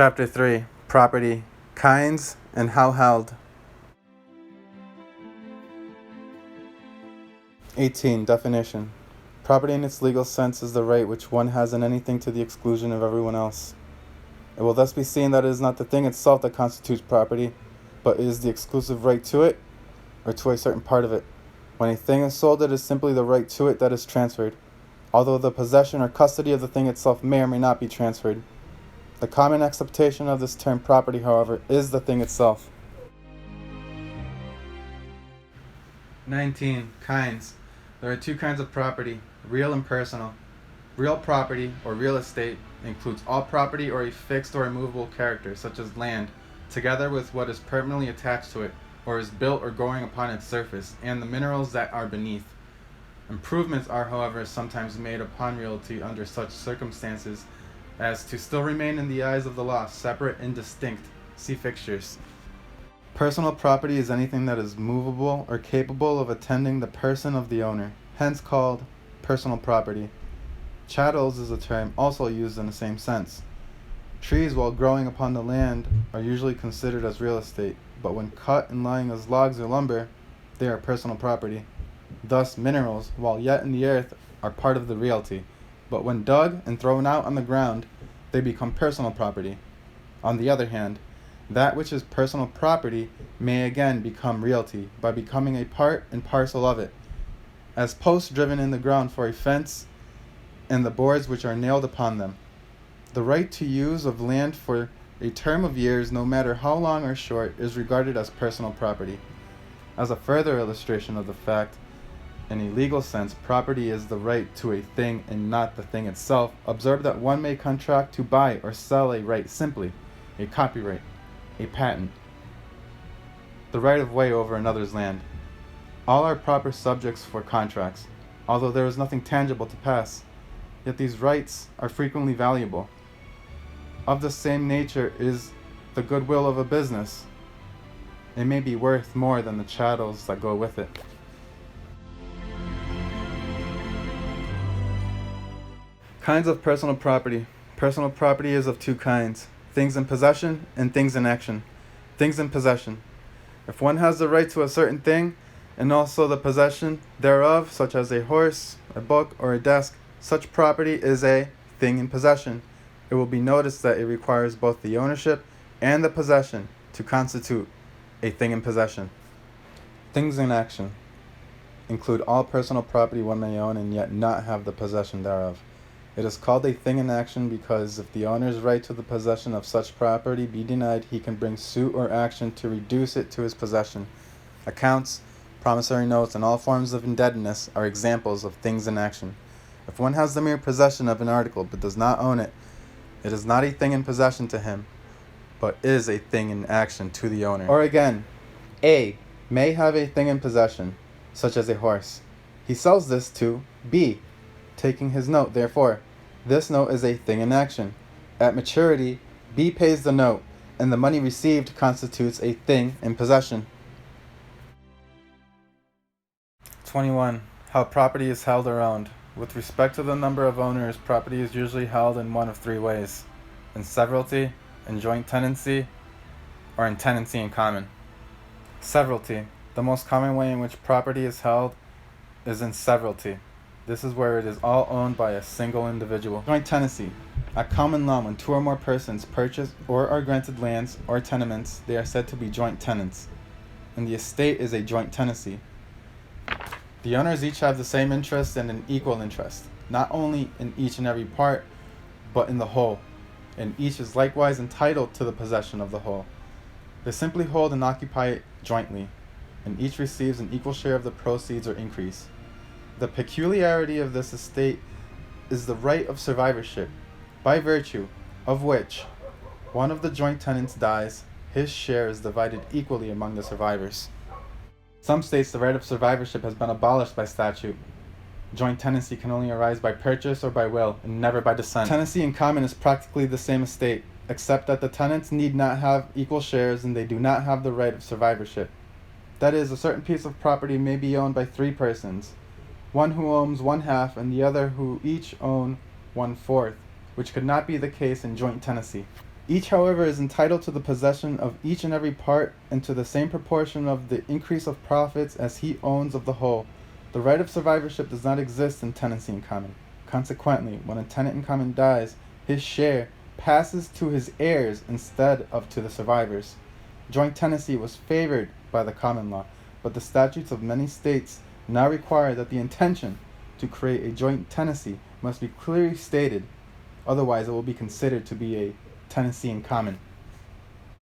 Chapter 3. Property, Kinds, and How Held. 18. Definition. Property in its legal sense is the right which one has in anything to the exclusion of everyone else. It will thus be seen that it is not the thing itself that constitutes property, but it is the exclusive right to it, or to a certain part of it. When a thing is sold, it is simply the right to it that is transferred, although the possession or custody of the thing itself may or may not be transferred. The common acceptation of this term property, however, is the thing itself. 19. Kinds. There are two kinds of property, real and personal. Real property, or real estate, includes all property or a fixed or immovable character, such as land, together with what is permanently attached to it, or is built or growing upon its surface, and the minerals that are beneath. Improvements are, however, sometimes made upon realty under such circumstances as to still remain in the eyes of the law separate and distinct. See fixtures. Personal property is anything that is movable or capable of attending the person of the owner, hence called personal property. Chattels is a term also used in the same sense. Trees, while growing upon the land, are usually considered as real estate, but when cut and lying as logs or lumber, they are personal property. Thus, minerals, while yet in the earth, are part of the realty, but when dug and thrown out on the ground, they become personal property. On the other hand, that which is personal property may again become realty by becoming a part and parcel of it, as posts driven in the ground for a fence and the boards which are nailed upon them. The right to use of land for a term of years, no matter how long or short, is regarded as personal property. As a further illustration of the fact, in a legal sense, property is the right to a thing and not the thing itself. Observe that one may contract to buy or sell a right simply, a copyright, a patent, the right of way over another's land. All are proper subjects for contracts, although there is nothing tangible to pass. Yet these rights are frequently valuable. Of the same nature is the goodwill of a business. It may be worth more than the chattels that go with it. Kinds of personal property. Personal property is of two kinds: things in possession and things in action. Things in possession. If one has the right to a certain thing, and also the possession thereof, such as a horse, a book, or a desk, such property is a thing in possession. It will be noticed that it requires both the ownership and the possession to constitute a thing in possession. Things in action include all personal property one may own and yet not have the possession thereof. It is called a thing in action because if the owner's right to the possession of such property be denied, he can bring suit or action to reduce it to his possession. Accounts, promissory notes, and all forms of indebtedness are examples of things in action. If one has the mere possession of an article but does not own it, it is not a thing in possession to him, but is a thing in action to the owner. Or again, A may have a thing in possession, such as a horse. He sells this to B, taking his note. Therefore, this note is a thing in action. At maturity, B pays the note, and the money received constitutes a thing in possession. 21. How property is held or owned. With respect to the number of owners, property is usually held in one of three ways: in severalty, in joint tenancy, or in tenancy in common. Severalty. The most common way in which property is held is in severalty. This is where it is all owned by a single individual. Joint tenancy. At common law, when two or more persons purchase or are granted lands or tenements, they are said to be joint tenants, and the estate is a joint tenancy. The owners each have the same interest and an equal interest, not only in each and every part, but in the whole, and each is likewise entitled to the possession of the whole. They simply hold and occupy it jointly, and each receives an equal share of the proceeds or increase. The peculiarity of this estate is the right of survivorship, by virtue of which one of the joint tenants dies, his share is divided equally among the survivors. Some states the right of survivorship has been abolished by statute. Joint tenancy can only arise by purchase or by will, and never by descent. Tenancy in common is practically the same estate, except that the tenants need not have equal shares and they do not have the right of survivorship. That is, a certain piece of property may be owned by three persons, one who owns one half and the other who each own 1/4, which could not be the case in joint tenancy. Each, however, is entitled to the possession of each and every part and to the same proportion of the increase of profits as he owns of the whole. The right of survivorship does not exist in tenancy in common. Consequently, when a tenant in common dies, his share passes to his heirs instead of to the survivors. Joint tenancy was favored by the common law, but the statutes of many states now require that the intention to create a joint tenancy must be clearly stated, otherwise it will be considered to be a tenancy in common.